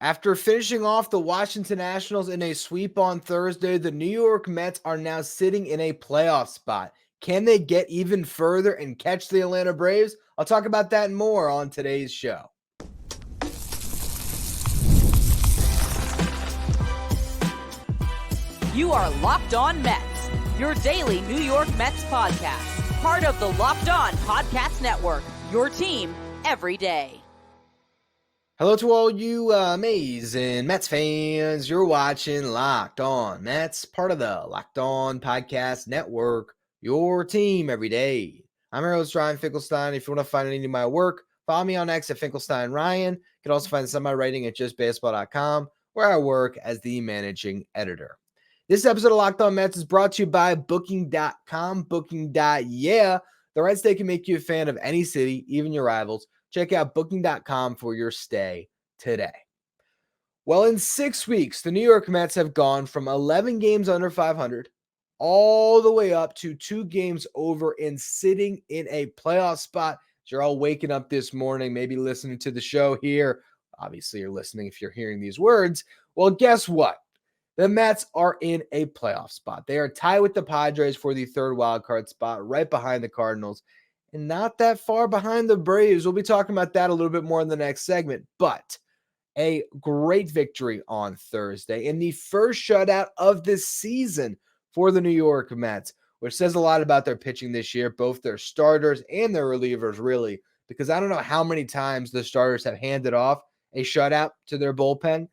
After finishing off the Washington Nationals in a sweep on Thursday, the New York Mets are now sitting in a playoff spot. Can they get even further and catch the Atlanta Braves? I'll talk about that and more on today's show. You are Locked On Mets, your daily New York Mets podcast. Part of the Locked On Podcast Network, your team every day. Hello to all you amazing Mets fans. You're watching Locked On Mets, part of the Locked On Podcast Network, your team every day. I'm your host, Ryan Finkelstein. If you want to find any of my work, follow me on X at Finkelstein Ryan. You can also find some of my writing at justbaseball.com, where I work as the managing editor. This episode of Locked On Mets is brought to you by Booking.com. Booking.yeah. The right stay can make you a fan of any city, even your rivals. Check out Booking.com for your stay today. Well, in 6 weeks, the New York Mets have gone from 11 games under 500 all the way up to 2 games over and sitting in a playoff spot. You're all waking up this morning, maybe listening to the show here. Obviously, you're listening if you're hearing these words. Well, guess what? The Mets are in a playoff spot. They are tied with the Padres for the third wildcard spot, right behind the Cardinals, and not that far behind the Braves. We'll be talking about that a little bit more in the next segment, but a great victory on Thursday in the first shutout of the season for the New York Mets, which says a lot about their pitching this year, both their starters and their relievers, really, because I don't know how many times the starters have handed off a shutout to their bullpen,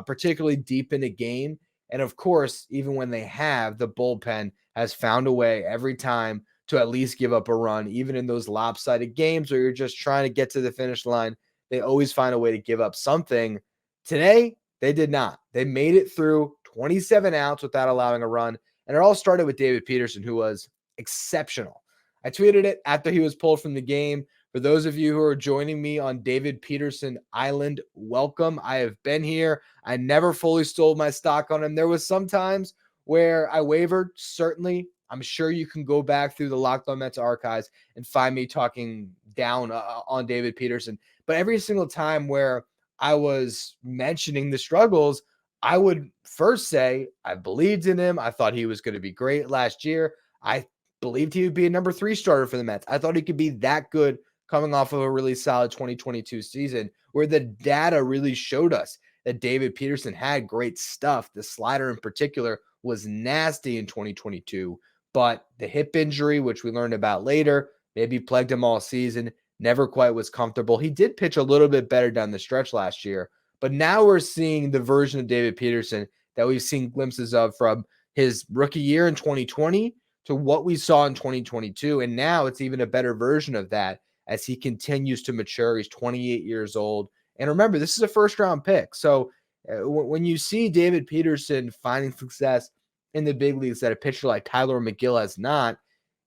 particularly deep in a game. And of course, even when they have, the bullpen has found a way every time to at least give up a run, even in those lopsided games where you're just trying to get to the finish line. They always find a way to give up something. Today, they did not. They made it through 27 outs without allowing a run. And it all started with David Peterson, who was exceptional. I tweeted it after he was pulled from the game. For those of you who are joining me on David Peterson Island, welcome. I have been here. I never fully stole my stock on him. There was some times where I wavered, certainly. I'm sure you can go back through the Locked On Mets archives and find me talking down on David Peterson. But every single time where I was mentioning the struggles, I would first say I believed in him. I thought he was going to be great last year. I believed he would be a number 3 starter for the Mets. I thought he could be that good coming off of a really solid 2022 season where the data really showed us that David Peterson had great stuff. The slider in particular was nasty in 2022. But the hip injury, which we learned about later, maybe plagued him all season, never quite was comfortable. He did pitch a little bit better down the stretch last year, but now we're seeing the version of David Peterson that we've seen glimpses of from his rookie year in 2020 to what we saw in 2022. And now it's even a better version of that as he continues to mature. He's 28 years old. And remember, this is a first-round pick. So when you see David Peterson finding success in the big leagues that a pitcher like Tyler McGill has not,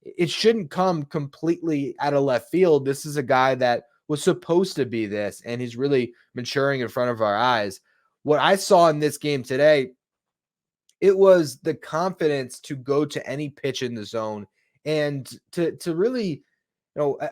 it shouldn't come completely out of left field. This is a guy that was supposed to be this, and he's really maturing in front of our eyes. What I saw in this game today, it was the confidence to go to any pitch in the zone and to really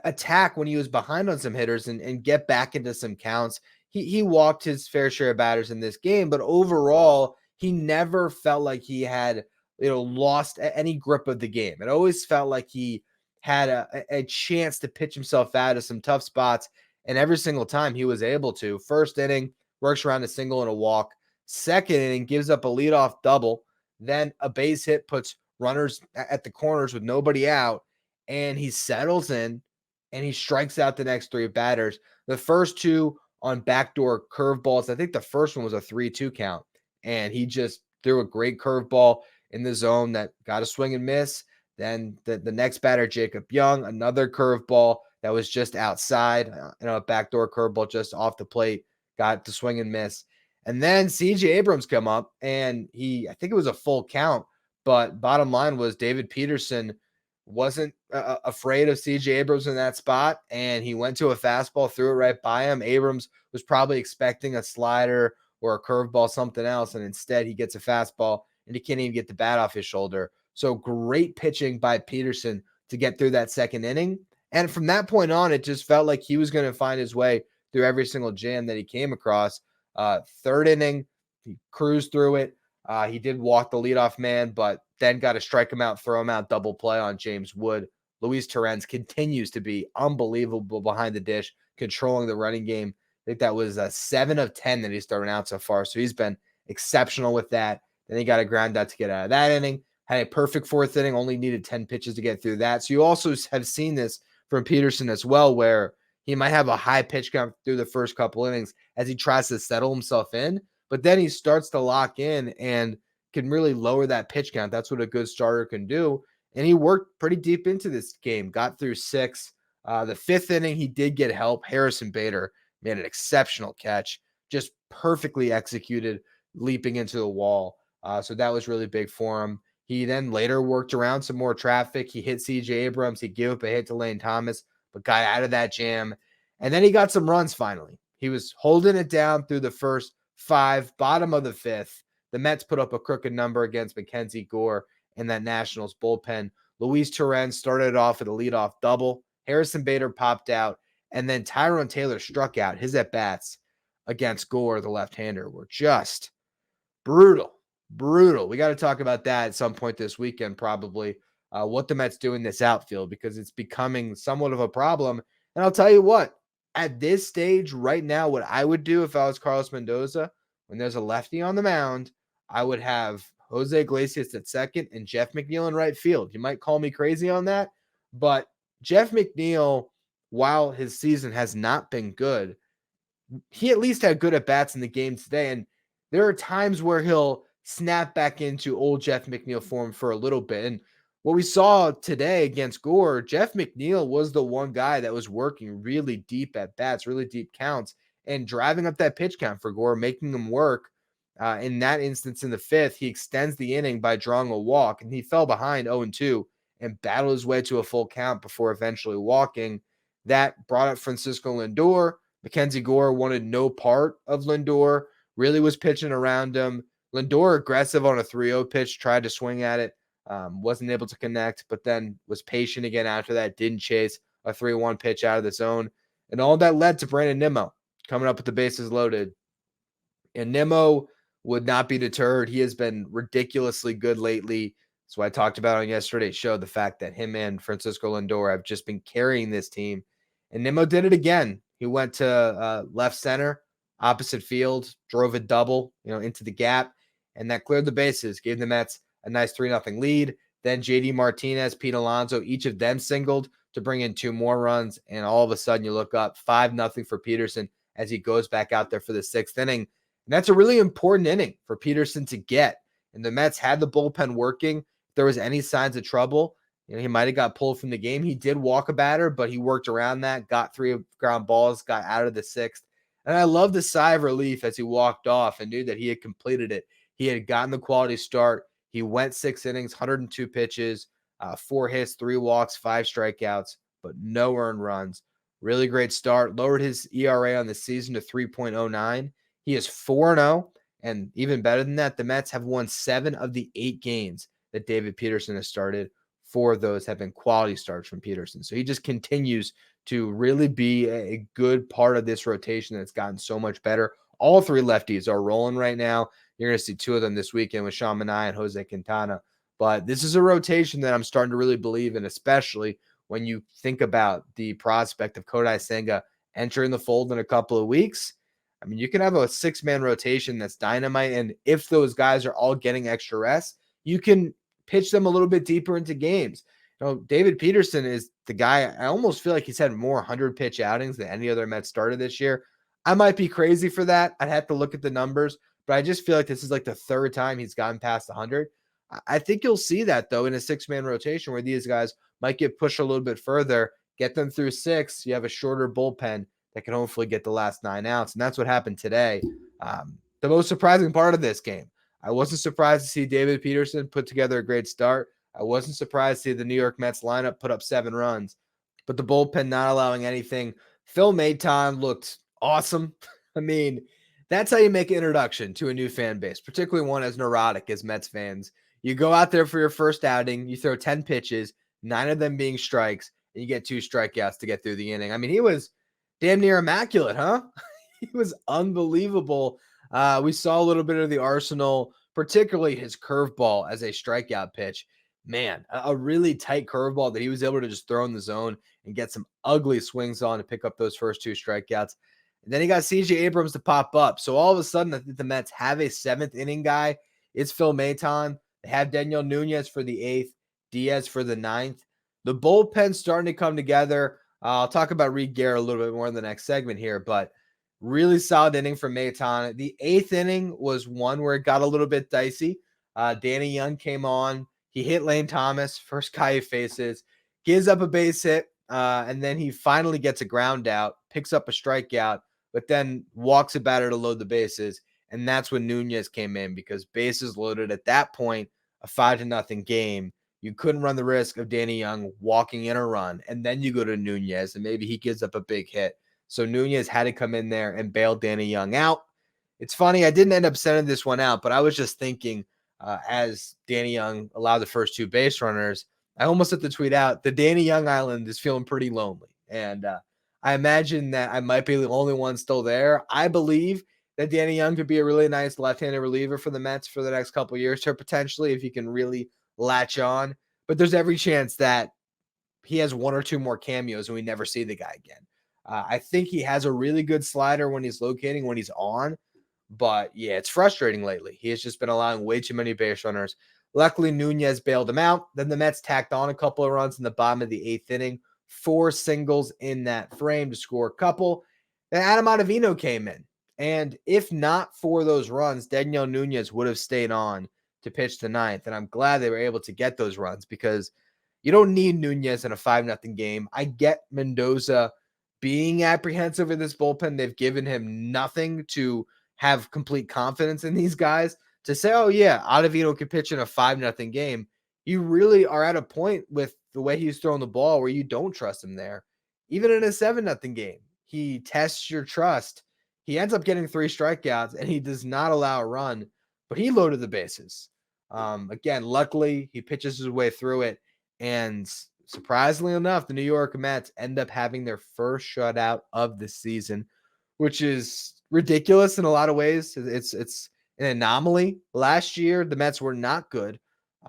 attack when he was behind on some hitters and get back into some counts. He walked his fair share of batters in this game, but overall, he never felt like he had, lost any grip of the game. It always felt like he had a chance to pitch himself out of some tough spots. And every single time he was able to. First inning, works around a single and a walk. Second inning, gives up a leadoff double. Then a base hit puts runners at the corners with nobody out. And he settles in and he strikes out the next 3 batters. The first 2 on backdoor curveballs. I think the first one was a 3-2 count. And he just threw a great curveball in the zone that got a swing and miss. Then the next batter, Jacob Young, another curveball that was just outside, a backdoor curveball just off the plate, got the swing and miss. And then C.J. Abrams come up, and I think it was a full count, but bottom line was David Peterson wasn't afraid of C.J. Abrams in that spot, and he went to a fastball, threw it right by him. Abrams was probably expecting a slider or a curveball, something else, and instead he gets a fastball, and he can't even get the bat off his shoulder. So great pitching by Peterson to get through that second inning. And from that point on, it just felt like he was going to find his way through every single jam that he came across. Third inning, he cruised through it. He did walk the leadoff man, but then got to strike him out, throw him out, double play on James Wood. Luis Torrens continues to be unbelievable behind the dish, controlling the running game. I think that was 7 of 10 that he's thrown out so far. So he's been exceptional with that. Then he got a ground out to get out of that inning. Had a perfect fourth inning, only needed 10 pitches to get through that. So you also have seen this from Peterson as well, where he might have a high pitch count through the first couple innings as he tries to settle himself in, but then he starts to lock in and can really lower that pitch count. That's what a good starter can do. And he worked pretty deep into this game, got through 6. The 5th inning, he did get help. Harrison Bader made an exceptional catch, just perfectly executed, leaping into the wall. So that was really big for him. He then later worked around some more traffic. He hit C.J. Abrams. He gave up a hit to Lane Thomas, but got out of that jam. And then he got some runs finally. He was holding it down through the first 5, bottom of the 5th. The Mets put up a crooked number against Mackenzie Gore in that Nationals bullpen. Luis Torrens started off with a leadoff double. Harrison Bader popped out. And then Tyrone Taylor struck out. His at-bats against Gore, the left-hander, were just brutal. We got to talk about that at some point this weekend, probably, what the Mets do in this outfield, because it's becoming somewhat of a problem. And I'll tell you what, at this stage right now, what I would do if I was Carlos Mendoza, when there's a lefty on the mound, I would have Jose Iglesias at second and Jeff McNeil in right field. You might call me crazy on that, but Jeff McNeil, while his season has not been good, he at least had good at-bats in the game today. And there are times where he'll snap back into old Jeff McNeil form for a little bit. And what we saw today against Gore, Jeff McNeil was the one guy that was working really deep at bats, really deep counts, and driving up that pitch count for Gore, making him work. In that instance, in the 5th, he extends the inning by drawing a walk, and he fell behind 0-2 and battled his way to a full count before eventually walking. That brought up Francisco Lindor. Mackenzie Gore wanted no part of Lindor, really was pitching around him. Lindor aggressive on a 3-0 pitch, tried to swing at it, wasn't able to connect, but then was patient again after that, didn't chase a 3-1 pitch out of the zone. And all that led to Brandon Nimmo coming up with the bases loaded. And Nimmo would not be deterred. He has been ridiculously good lately. So I talked about on yesterday's show the fact that him and Francisco Lindor have just been carrying this team. And Nimmo did it again. He went to left center, opposite field, drove a double, into the gap, and that cleared the bases, gave the Mets a nice 3-0 lead. Then JD Martinez, Pete Alonso, each of them singled to bring in 2 more runs, and all of a sudden you look up 5-0 for Peterson as he goes back out there for the 6th inning. And that's a really important inning for Peterson to get. And the Mets had the bullpen working. If there was any signs of trouble, he might have got pulled from the game. He did walk a batter, but he worked around that, got 3 ground balls, got out of the 6th. And I love the sigh of relief as he walked off and knew that he had completed it. He had gotten the quality start. He went 6 innings, 102 pitches, 4 hits, 3 walks, 5 strikeouts, but no earned runs. Really great start. Lowered his ERA on the season to 3.09. He is 4-0, and even better than that, the Mets have won 7 of the 8 games that David Peterson has started. 4 of those have been quality starts from Peterson. So he just continues to really be a good part of this rotation that's gotten so much better. All 3 lefties are rolling right now. You're going to see 2 of them this weekend with Sean Manaea and Jose Quintana. But this is a rotation that I'm starting to really believe in, especially when you think about the prospect of Kodai Senga entering the fold in a couple of weeks. I mean, you can have a 6-man rotation that's dynamite, and if those guys are all getting extra rest, you can pitch them a little bit deeper into games. David Peterson is the guy. I almost feel like he's had more 100-pitch outings than any other Mets starter this year. I might be crazy for that. I'd have to look at the numbers, but I just feel like this is like the 3rd time he's gotten past 100. I think you'll see that, though, in a 6-man rotation where these guys might get pushed a little bit further, get them through 6. You have a shorter bullpen that can hopefully get the last 9 outs, and that's what happened today. The most surprising part of this game, I wasn't surprised to see David Peterson put together a great start. I wasn't surprised to see the New York Mets lineup put up 7 runs, but the bullpen not allowing anything. Phil Maton looked awesome. I mean, that's how you make an introduction to a new fan base, particularly one as neurotic as Mets fans. You go out there for your first outing, you throw 10 pitches, 9 of them being strikes, and you get 2 strikeouts to get through the inning. I mean, he was damn near immaculate, huh? He was unbelievable. We saw a little bit of the arsenal, particularly his curveball as a strikeout pitch. Man, a really tight curveball that he was able to just throw in the zone and get some ugly swings on to pick up those first 2 strikeouts. And then he got CJ Abrams to pop up. So all of a sudden, I think the Mets have a 7th inning guy. It's Phil Maton. They have Daniel Nunez for the 8th, Diaz for the 9th. The bullpen's starting to come together. I'll talk about Reed Garrett a little bit more in the next segment here, but really solid inning from Maton. The 8th inning was one where it got a little bit dicey. Danny Young came on. He hit Lane Thomas, first guy he faces, gives up a base hit, and then he finally gets a ground out, picks up a strikeout, but then walks a batter to load the bases. And that's when Nunez came in because bases loaded at that point, a 5-0 game. You couldn't run the risk of Danny Young walking in a run, and then you go to Nunez, and maybe he gives up a big hit. So Nunez had to come in there and bail Danny Young out. It's funny, I didn't end up sending this one out, but I was just thinking as Danny Young allowed the first 2 base runners, I almost had to tweet out, the Danny Young Island is feeling pretty lonely. And I imagine that I might be the only one still there. I believe that Danny Young could be a really nice left-handed reliever for the Mets for the next couple of years, or potentially if he can really latch on. But there's every chance that he has 1 or 2 more cameos and we never see the guy again. I think he has a really good slider when he's locating, when he's on. But yeah, it's frustrating lately. He has just been allowing way too many base runners. Luckily, Nunez bailed him out. Then the Mets tacked on a couple of runs in the bottom of the 8th inning. 4 singles in that frame to score a couple. Then Adam Ottavino came in. And if not for those runs, Daniel Nunez would have stayed on to pitch the 9th. And I'm glad they were able to get those runs because you don't need Nunez in a 5-0 game. I get Mendoza being apprehensive in this bullpen. They've given him nothing to have complete confidence in these guys to say, oh yeah, Ottavino can pitch in a 5-0 game. You really are at a point with the way he's throwing the ball where you don't trust him there. Even in a 7-0 game, he tests your trust. He ends up getting 3 strikeouts and he does not allow a run, but he loaded the bases. Again, luckily he pitches his way through it. And surprisingly enough, the New York Mets end up having their first shutout of the season, which is ridiculous in a lot of ways. It's an anomaly. Last year, the Mets were not good.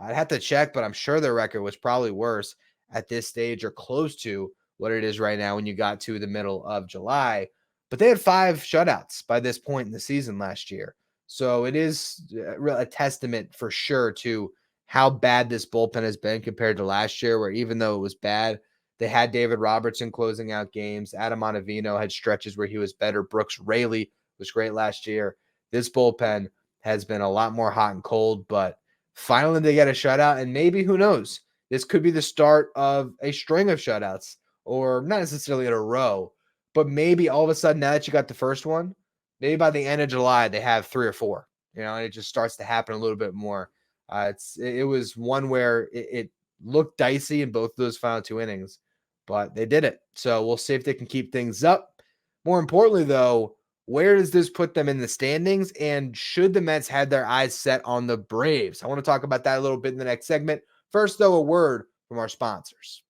I'd have to check, but I'm sure their record was probably worse at this stage or close to what it is right now when you got to the middle of July. But they had 5 shutouts by this point in the season last year. So it is a testament for sure to how bad this bullpen has been compared to last year, where even though it was bad, they had David Robertson closing out games. Adam Ottavino had stretches where he was better. Brooks Raley was great last year. This bullpen has been a lot more hot and cold, but finally they get a shutout, and maybe, who knows, this could be the start of a string of shutouts, or not necessarily in a row, but maybe all of a sudden, now that you got the first one, maybe by the end of July, they have 3 or 4, and it just starts to happen a little bit more. It was one where it looked dicey in both of those final 2 innings, but they did it. So we'll see if they can keep things up. More importantly, though, where does this put them in the standings? And should the Mets have their eyes set on the Braves? I want to talk about that a little bit in the next segment. First, though, a word from our sponsors.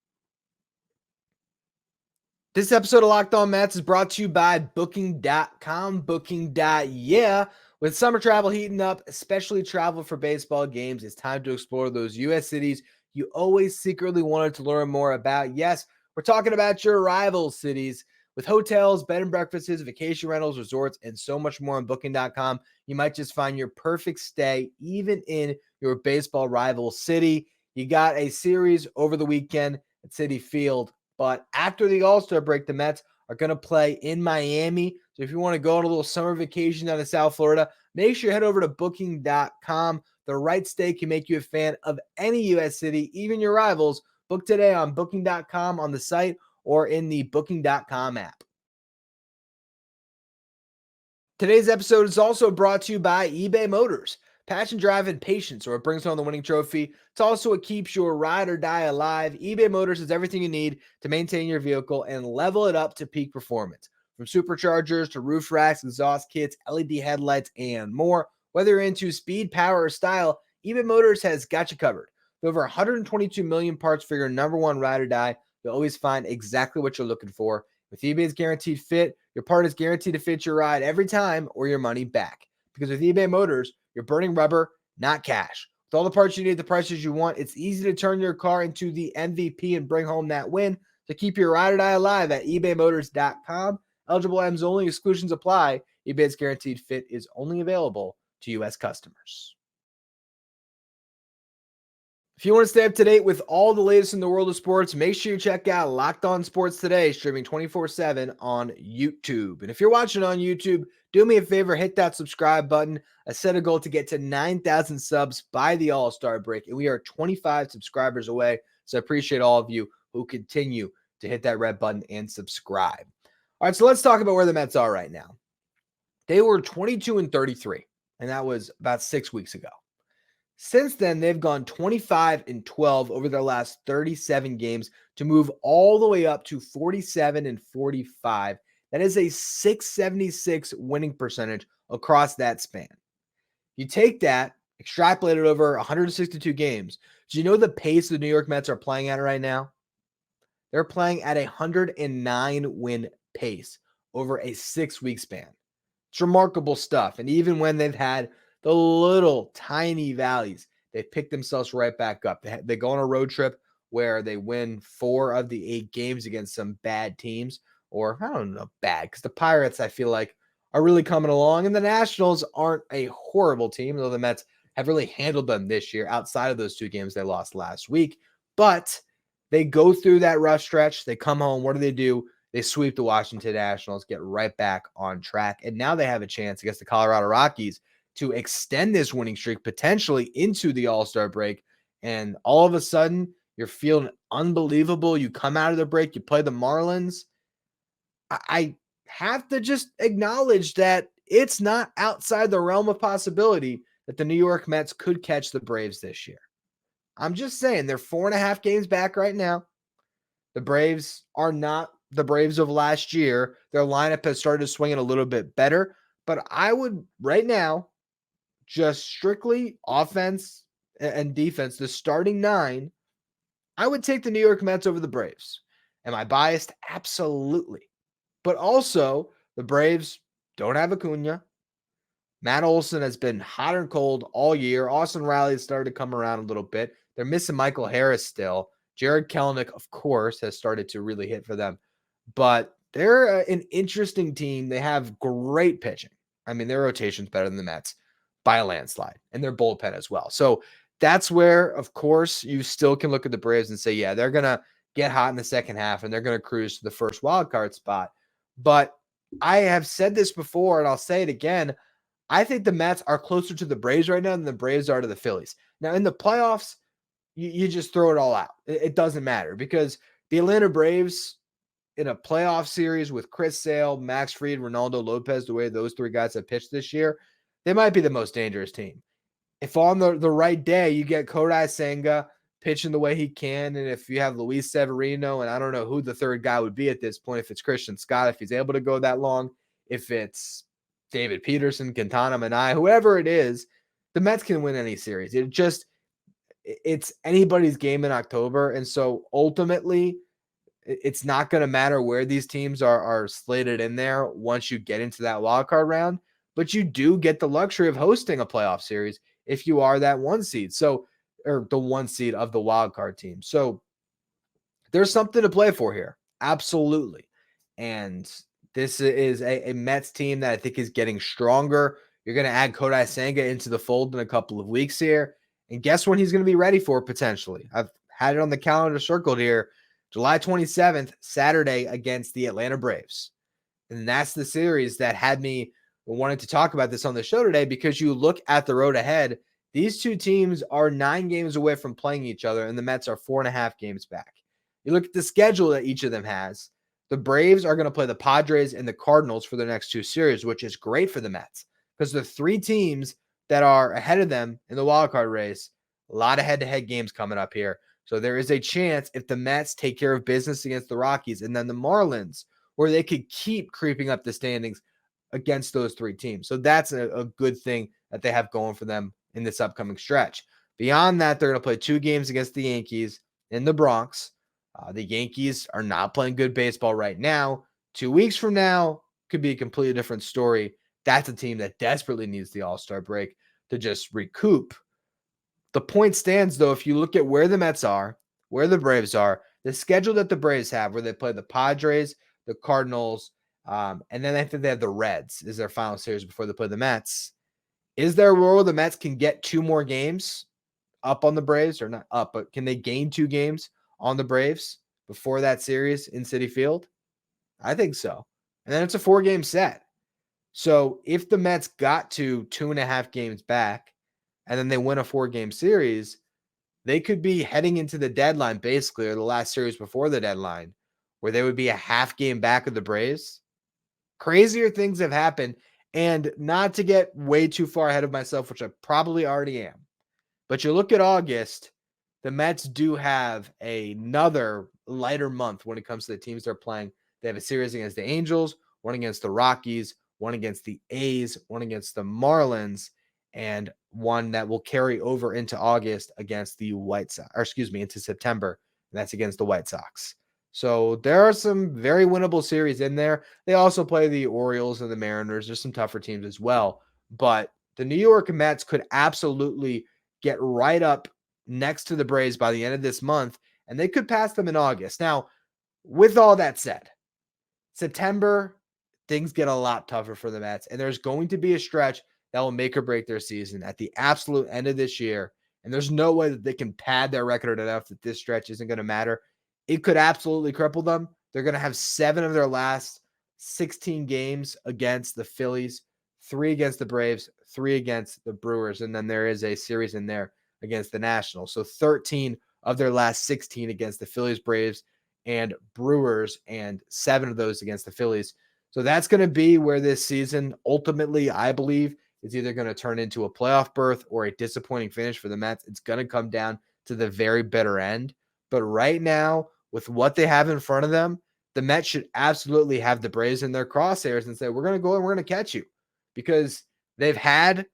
This episode of Locked On Mets is brought to you by Booking.com. Booking.yeah. With summer travel heating up, especially travel for baseball games, it's time to explore those U.S. cities you always secretly wanted to learn more about. Yes, we're talking about your rival cities. With hotels, bed and breakfasts, vacation rentals, resorts, and so much more on Booking.com, you might just find your perfect stay even in your baseball rival city. You got a series over the weekend at Citi Field, but after the All-Star break, the Mets are going to play in Miami. So if you want to go on a little summer vacation down to South Florida, make sure you head over to Booking.com. The right stay can make you a fan of any U.S. city, even your rivals. Book today on Booking.com on the site or in the Booking.com app. Today's episode is also brought to you by eBay Motors. Passion, drive, and patience are what brings home the winning trophy. It's also what keeps your ride or die alive. eBay Motors has everything you need to maintain your vehicle and level it up to peak performance. From superchargers to roof racks, exhaust kits, LED headlights, and more. Whether you're into speed, power, or style, eBay Motors has got you covered. With over 122 million parts for your number one ride or die, you'll always find exactly what you're looking for. With eBay's Guaranteed Fit, your part is guaranteed to fit your ride every time or your money back. because with eBay Motors, you're burning rubber, not cash. With all the parts you need at the prices you want, it's easy to turn your car into the MVP and bring home that win. So keep your ride or die alive at ebaymotors.com. Eligible items only, exclusions apply. eBay's guaranteed fit is only available to U.S. customers. If you want to stay up to date with all the latest in the world of sports, make sure you check out Locked On Sports Today, streaming 24/7 on YouTube. And if you're watching on YouTube, do me a favor, hit that subscribe button. I set a goal to get to 9,000 subs by the All-Star break, and we are 25 subscribers away. So I appreciate all of you who continue to hit that red button and subscribe. All right, so let's talk about where the Mets are right now. They were 22-33, and that was about 6 weeks ago. Since then, they've gone 25-12 over their last 37 games to move all the way up to 47-45. That is a .676 winning percentage across that span. You take that, extrapolate it over 162 games. Do you know the pace the New York Mets are playing at right now? They're playing at a 109 win pace over a 6-week span. It's remarkable stuff. And even when they've had the little tiny valleys, they pick themselves right back up. They go on a road trip where they win 4 of the 8 games against some bad teams, or I don't know, bad, because the Pirates, I feel like, are really coming along, and the Nationals aren't a horrible team, though the Mets have really handled them this year outside of those 2 games they lost last week. But they go through that rough stretch. They come home. What do? They sweep the Washington Nationals, get right back on track, and now they have a chance against the Colorado Rockies to extend this winning streak potentially into the All-Star break. And all of a sudden, you're feeling unbelievable. You come out of the break, you play the Marlins. I have to just acknowledge that it's not outside the realm of possibility that the New York Mets could catch the Braves this year. I'm just saying, they're 4.5 games back right now. The Braves are not the Braves of last year. Their lineup has started swinging a little bit better, but I would right now, just strictly offense and defense, the starting 9, I would take the New York Mets over the Braves. Am I biased? Absolutely. But also, the Braves don't have Acuna. Matt Olson has been hot and cold all year. Austin Riley has started to come around a little bit. They're missing Michael Harris still. Jared Kelenic, of course, has started to really hit for them. But they're an interesting team. They have great pitching. I mean, their rotation's better than the Mets by a landslide, and their bullpen as well. So that's where, of course, you still can look at the Braves and say, yeah, they're going to get hot in the second half, and they're going to cruise to the first wild card spot. But I have said this before, and I'll say it again. I think the Mets are closer to the Braves right now than the Braves are to the Phillies. Now, in the playoffs, you just throw it all out. It doesn't matter, because the Atlanta Braves in a playoff series with Chris Sale, Max Fried, Ronaldo Lopez, the way those 3 guys have pitched this year, they might be the most dangerous team. If on the right day you get Kodai Senga pitching the way he can, and if you have Luis Severino, and I don't know who the third guy would be at this point, if it's Christian Scott, if he's able to go that long, if it's David Peterson, Quintana Manai, whoever it is, the Mets can win any series. It's anybody's game in October. And so ultimately, it's not going to matter where these teams are slated in there once you get into that wild card round, but you do get the luxury of hosting a playoff series if you are that 1 seed. So, or the 1 seed of the wild card team. So there's something to play for here. Absolutely. And this is a Mets team that I think is getting stronger. You're going to add Kodai Senga into the fold in a couple of weeks here. And guess when he's going to be ready for potentially? I've had it on the calendar circled here. July 27th, Saturday against the Atlanta Braves. And that's the series that had me wanting to talk about this on the show today, because you look at the road ahead. These 2 teams are 9 games away from playing each other, and the Mets are 4.5 games back. You look at the schedule that each of them has. The Braves are going to play the Padres and the Cardinals for the next 2 series, which is great for the Mets, because the 3 teams that are ahead of them in the wildcard race, a lot of head-to-head games coming up here. So there is a chance, if the Mets take care of business against the Rockies and then the Marlins, where they could keep creeping up the standings against those 3 teams. So that's a good thing that they have going for them in this upcoming stretch. Beyond that, they're going to play 2 games against the Yankees in the Bronx. The Yankees are not playing good baseball right now. 2 weeks from now could be a completely different story. that's a team that desperately needs the All-Star break to just recoup. The point stands, though, if you look at where the Mets are, where the Braves are, the schedule that the Braves have, where they play the Padres, the Cardinals, and then I think they have the Reds is their final series before they play the Mets. Is there a role the Mets can get 2 more games up on the Braves, or not up, but can they gain 2 games on the Braves before that series in Citi Field? I think so. And then it's a 4-game set. So if the Mets got to 2.5 games back and then they win a 4-game series, they could be heading into the deadline basically, or the last series before the deadline, where they would be a half game back of the Braves. Crazier things have happened. And not to get way too far ahead of myself, which I probably already am, but you look at August, the Mets do have another lighter month when it comes to the teams they're playing. They have a series against the Angels, one against the Rockies, one against the A's, one against the Marlins, and one that will carry over into August against the White Sox, or excuse me, into September, and that's against the White Sox. So there are some very winnable series in there. They also play the Orioles and the Mariners. There's some tougher teams as well, but the New York Mets could absolutely get right up next to the Braves by the end of this month, and they could pass them in August. Now, with all that said, September, things get a lot tougher for the Mets, and there's going to be a stretch that will make or break their season at the absolute end of this year, and there's no way that they can pad their record enough that this stretch isn't going to matter. It could absolutely cripple them. They're going to have 7 of their last 16 games against the Phillies, 3 against the Braves, 3 against the Brewers, and then there is a series in there against the Nationals. So 13 of their last 16 against the Phillies, Braves, and Brewers, and 7 of those against the Phillies. So that's going to be where this season ultimately, I believe, is either going to turn into a playoff berth or a disappointing finish for the Mets. It's going to come down to the very bitter end. But right now, with what they have in front of them, the Mets should absolutely have the Braves in their crosshairs and say, we're going to go and we're going to catch you, because they've had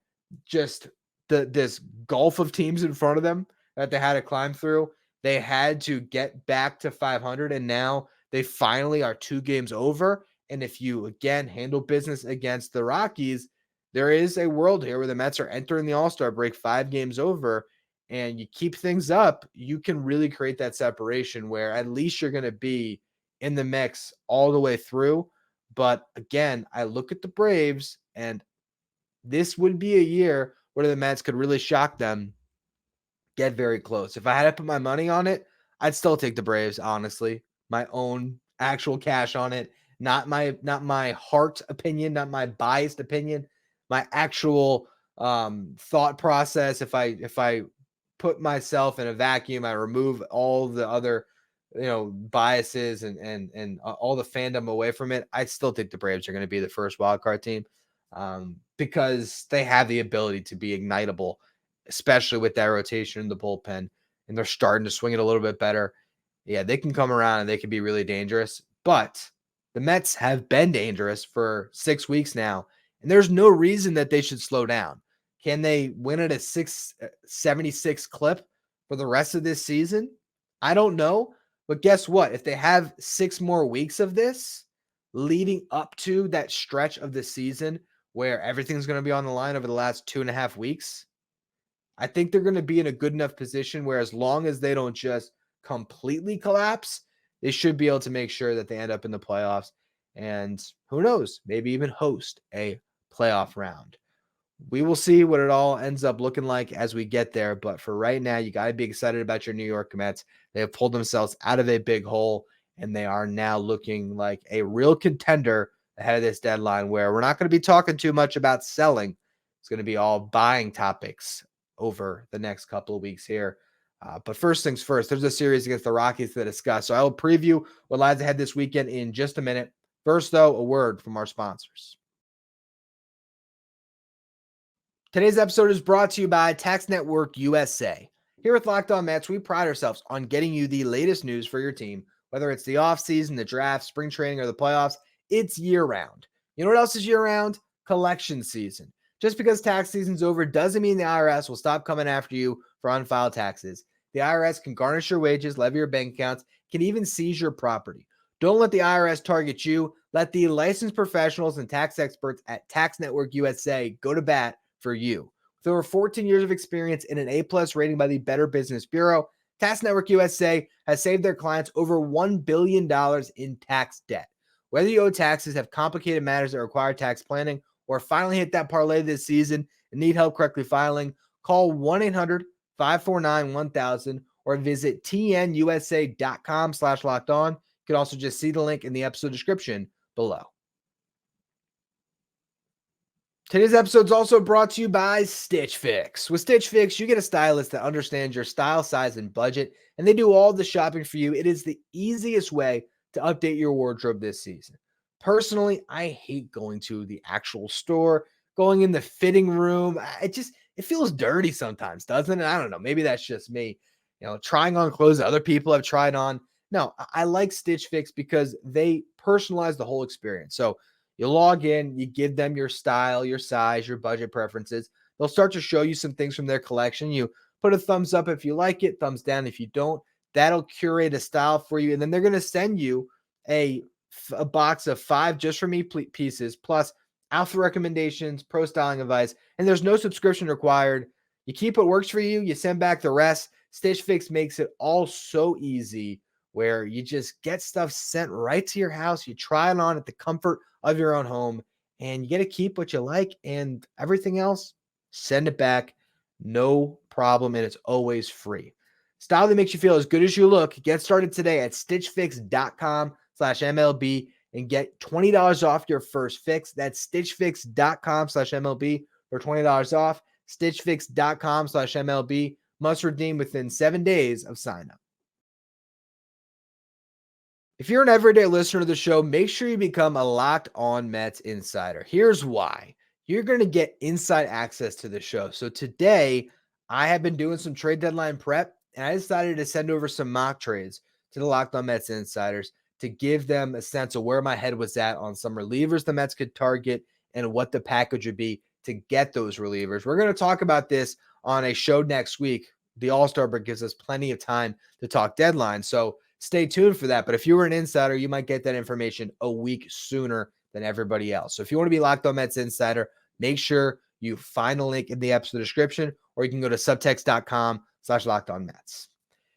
just this gulf of teams in front of them that they had to climb through. They had to get back to 500, and now they finally are 2 games over. And if you, again, handle business against the Rockies, there is a world here where the Mets are entering the All-Star break 5 games over, and you keep things up, you can really create that separation where at least you're going to be in the mix all the way through. But again, I look at the Braves, and this would be a year where the Mets could really shock them, get very close. If I had to put my money on it, I'd still take the Braves, honestly. My own actual cash on it, not my heart opinion, not my biased opinion, my actual thought process. If I put myself in a vacuum, I remove all the other, biases and all the fandom away from it, I still think the Braves are going to be the first wild card team, because they have the ability to be ignitable, especially with that rotation in the bullpen, and they're starting to swing it a little bit better. Yeah, they can come around and they can be really dangerous, but the Mets have been dangerous for 6 weeks now, and there's no reason that they should slow down. Can they win at a 676 clip for the rest of this season? I don't know. But guess what? If they have 6 more weeks of this leading up to that stretch of the season where everything's going to be on the line over the last 2.5 weeks, I think they're going to be in a good enough position where, as long as they don't just completely collapse, they should be able to make sure that they end up in the playoffs. And who knows, maybe even host a playoff round. We will see what it all ends up looking like as we get there. But for right now, you got to be excited about your New York Mets. They have pulled themselves out of a big hole, and they are now looking like a real contender ahead of this deadline, where we're not going to be talking too much about selling. It's going to be all buying topics over the next couple of weeks here. But first things first, there's a series against the Rockies to discuss. So I will preview what lies ahead this weekend in just a minute. First, though, a word from our sponsors. Today's episode is brought to you by Tax Network USA. Here with Locked On Mets, we pride ourselves on getting you the latest news for your team, whether it's the offseason, the draft, spring training, or the playoffs. It's year-round. You know what else is year-round? Collection season. Just because tax season's over doesn't mean the IRS will stop coming after you for unfiled taxes. The IRS can garnish your wages, levy your bank accounts, can even seize your property. Don't let the IRS target you. Let the licensed professionals and tax experts at Tax Network USA go to bat for you. With over 14 years of experience and an A-plus rating by the Better Business Bureau, Tax Network USA has saved their clients over $1 billion in tax debt. Whether you owe taxes, have complicated matters that require tax planning, or finally hit that parlay this season and need help correctly filing, call 1-800-549-1000 or visit tnusa.com/lockedon. You can also just see the link in the episode description below. Today's episode is also brought to you by Stitch Fix. With Stitch Fix, you get a stylist that understands your style, size, and budget, and they do all the shopping for you. It is the easiest way to update your wardrobe this season. Personally, I hate going to the actual store, going in the fitting room. It feels dirty sometimes, doesn't it? I don't know. Maybe that's just me. Trying on clothes that other people have tried on. No, I like Stitch Fix because they personalize the whole experience. So you log in, you give them your style, your size, your budget preferences. They'll start to show you some things from their collection. You put a thumbs up if you like it, thumbs down if you don't. That'll curate a style for you. And then they're going to send you a box of 5 just for me pieces, plus outfit recommendations, pro styling advice. And there's no subscription required. You keep what works for you, you send back the rest. Stitch Fix makes it all so easy where you just get stuff sent right to your house. You try it on at the comfort of your own home, and you get to keep what you like, and everything else, send it back. No problem, and it's always free. Style that makes you feel as good as you look. Get started today at stitchfix.com/MLB and get $20 off your first fix. That's stitchfix.com/MLB for $20 off. Stitchfix.com/MLB. Must redeem within 7 days of sign up. If you're an everyday listener to the show, make sure you become a Locked On Mets insider. Here's why. You're going to get inside access to the show. So today, I have been doing some trade deadline prep, and I decided to send over some mock trades to the Locked On Mets insiders to give them a sense of where my head was at on some relievers the Mets could target and what the package would be to get those relievers. We're going to talk about this on a show next week. The All-Star break gives us plenty of time to talk deadline. So stay tuned for that. But if you were an insider, you might get that information a week sooner than everybody else. So if you want to be Locked On Mets insider, make sure you find the link in the episode description, or you can go to subtext.com/LockedOnMets.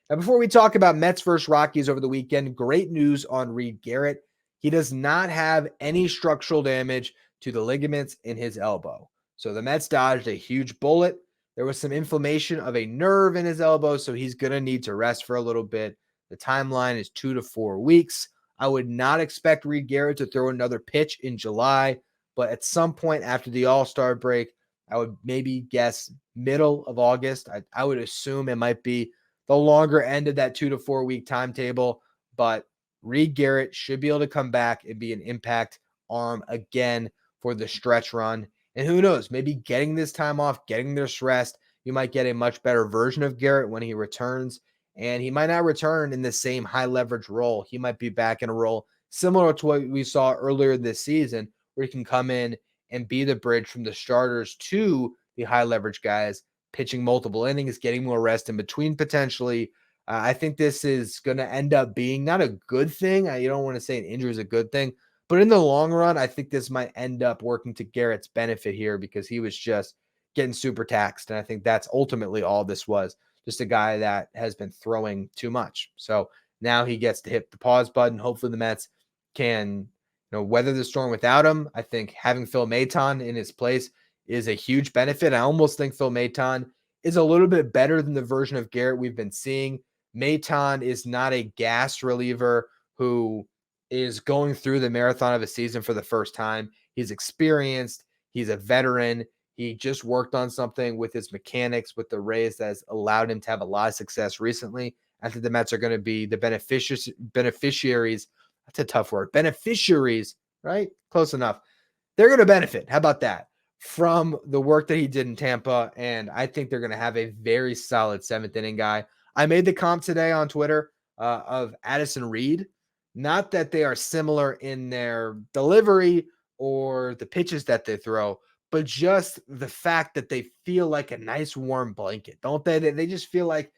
Now, before we talk about Mets versus Rockies over the weekend, great news on Reed Garrett. He does not have any structural damage to the ligaments in his elbow. So the Mets dodged a huge bullet. There was some inflammation of a nerve in his elbow, so he's going to need to rest for a little bit. The timeline is 2 to 4 weeks. I would not expect Reed Garrett to throw another pitch in July, but at some point after the All-Star break, I would maybe guess middle of August. I would assume it might be the longer end of that 2 to 4 week timetable, but Reed Garrett should be able to come back and be an impact arm again for the stretch run. And who knows, maybe getting this time off, getting this rest, you might get a much better version of Garrett when he returns. And he might not return in the same high leverage role. He might be back in a role similar to what we saw earlier this season, where he can come in and be the bridge from the starters to the high leverage guys, pitching multiple innings, getting more rest in between potentially. I think this is going to end up being not a good thing. You don't want to say an injury is a good thing, but in the long run, I think this might end up working to Garrett's benefit here because he was just getting super taxed. And I think that's ultimately all this was. Just a guy that has been throwing too much. So now he gets to hit the pause button. Hopefully the Mets can weather the storm without him. I think having Phil Maton in his place is a huge benefit. I almost think Phil Maton is a little bit better than the version of Garrett we've been seeing. Maton is not a gas reliever who is going through the marathon of a season for the first time. He's experienced. He's a veteran. He just worked on something with his mechanics with the Rays that has allowed him to have a lot of success recently. I think the Mets are going to be the beneficiaries. That's a tough word. Beneficiaries, right? Close enough. They're going to benefit. How about that? From the work that he did in Tampa. And I think they're going to have a very solid seventh inning guy. I made the comp today on Twitter of Addison Reed. Not that they are similar in their delivery or the pitches that they throw, but just the fact that they feel like a nice warm blanket, don't they? They just feel like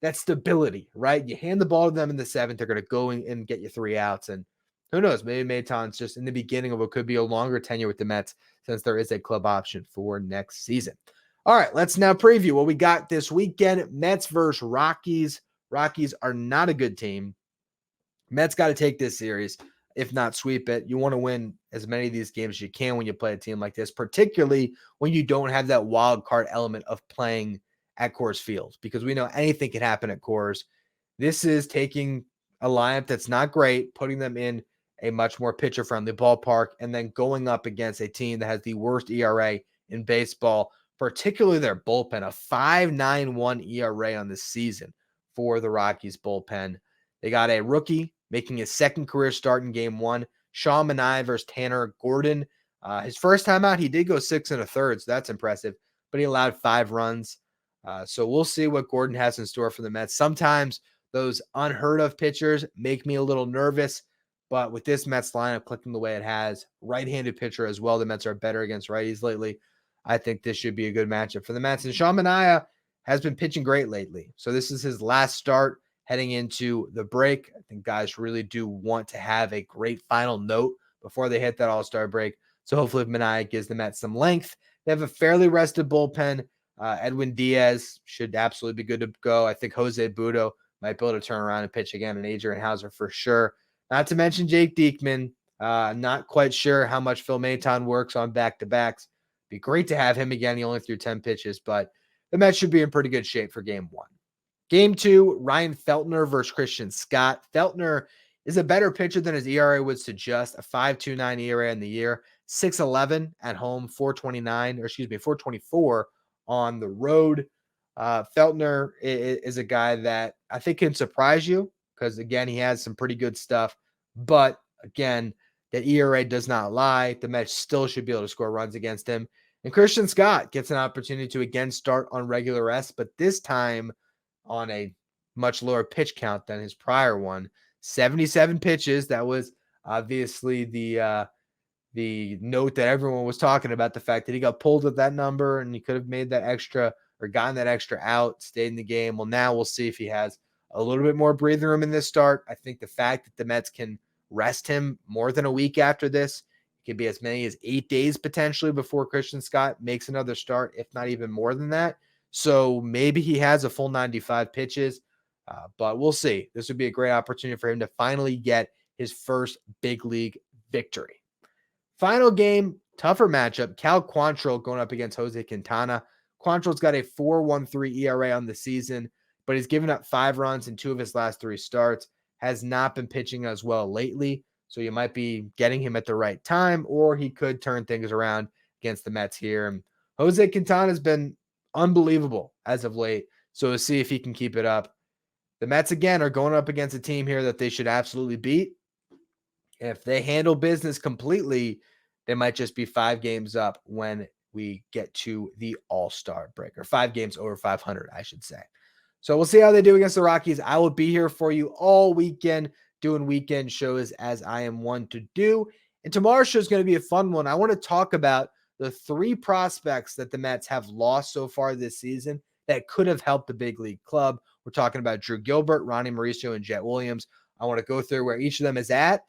that stability, right? You hand the ball to them in the seventh, they're going to go and get you 3 outs. And Who knows? Maybe Maton's just in the beginning of what could be a longer tenure with the Mets since there is a club option for next season. All right, let's now preview what we got this weekend. Mets versus Rockies. Rockies are not a good team. Mets got to take this series, if not sweep it. You want to win as many of these games as you can when you play a team like this, particularly when you don't have that wild card element of playing at Coors Field, because we know anything can happen at Coors. This is taking a lineup that's not great, putting them in a much more pitcher-friendly ballpark, and then going up against a team that has the worst ERA in baseball, particularly their bullpen, a 5.91 ERA on the season for the Rockies bullpen. They got a rookie making his second career start in game one, Sean Manaea versus Tanner Gordon. His first time out, he did go 6 1/3, so that's impressive, but he allowed 5 runs. So we'll see what Gordon has in store for the Mets. Sometimes those unheard of pitchers make me a little nervous, but with this Mets lineup clicking the way it has, right-handed pitcher as well, the Mets are better against righties lately. I think this should be a good matchup for the Mets. And Sean Manaea has been pitching great lately. So this is his last start heading into the break. I think guys really do want to have a great final note before they hit that All-Star break. So hopefully Manaea gives the Mets some length. They have a fairly rested bullpen. Edwin Diaz should absolutely be good to go. I think Jose Budo might be able to turn around and pitch again, and Adrian Hauser for sure. Not to mention Jake Diekman. Not quite sure how much Phil Maton works on back-to-backs. Be great to have him again. He only threw 10 pitches, but the Mets should be in pretty good shape for game one. Game two, Ryan Feltner versus Christian Scott. Feltner is a better pitcher than his ERA would suggest. A 5.29 ERA in the year, 6.11 at home, 424 on the road. Feltner is a guy that I think can surprise you because, again, he has some pretty good stuff. But, again, that ERA does not lie. The Mets still should be able to score runs against him. And Christian Scott gets an opportunity to, again, start on regular rest, but this time on a much lower pitch count than his prior one. 77 pitches. That was obviously the note that everyone was talking about, the fact that he got pulled at that number and he could have made that extra or gotten that extra out, stayed in the game. Well, now we'll see if he has a little bit more breathing room in this start. I think the fact that the Mets can rest him more than a week after this, it could be as many as 8 days potentially before Christian Scott makes another start, if not even more than that. So maybe he has a full 95 pitches, but we'll see. This would be a great opportunity for him to finally get his first big league victory. Final game, tougher matchup. Cal Quantrill going up against Jose Quintana. Quantrill's got a 4.13 ERA on the season, but he's given up 5 runs in 2 of his last 3 starts. Has not been pitching as well lately, so you might be getting him at the right time, or he could turn things around against the Mets here. And Jose Quintana has been unbelievable as of late, so we'll see if he can keep it up. The Mets, again, are going up against a team here that they should absolutely beat. If they handle business completely, they might just be 5 games up when we get to the All-Star break, or 5 games over 500, I should say. So we'll see how they do against the Rockies. I will be here for you all weekend, doing weekend shows as I am one to do. And tomorrow's show is going to be a fun one. I want to talk about the 3 prospects that the Mets have lost so far this season that could have helped the big league club. We're talking about Drew Gilbert, Ronnie Mauricio, and Jet Williams. I want to go through where each of them is at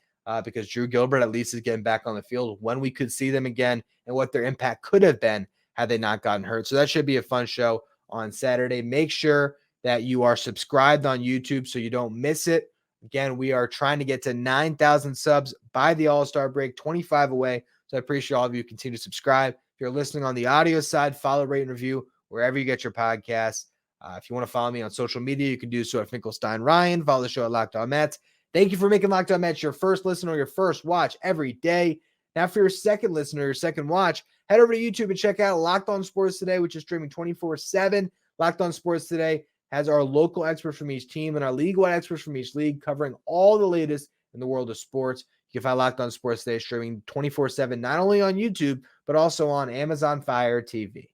because Drew Gilbert at least is getting back on the field, when we could see them again, and what their impact could have been had they not gotten hurt. So that should be a fun show on Saturday. Make sure that you are subscribed on YouTube so you don't miss it. Again, we are trying to get to 9,000 subs by the All-Star break, 25 away. So I appreciate all of you continue to subscribe. If you're listening on the audio side, follow, rate, and review wherever you get your podcasts. If you want to follow me on social media, you can do so at Finkelstein Ryan. Follow the show at Locked On Mets. Thank you for making Locked On Mets your first listen or your first watch every day. Now, for your second listen or your second watch, head over to YouTube and check out Locked On Sports Today, which is streaming 24/7. Locked On Sports Today has our local experts from each team and our league-wide experts from each league covering all the latest in the world of sports. You can find Locked On Sports Today streaming 24/7, not only on YouTube, but also on Amazon Fire TV.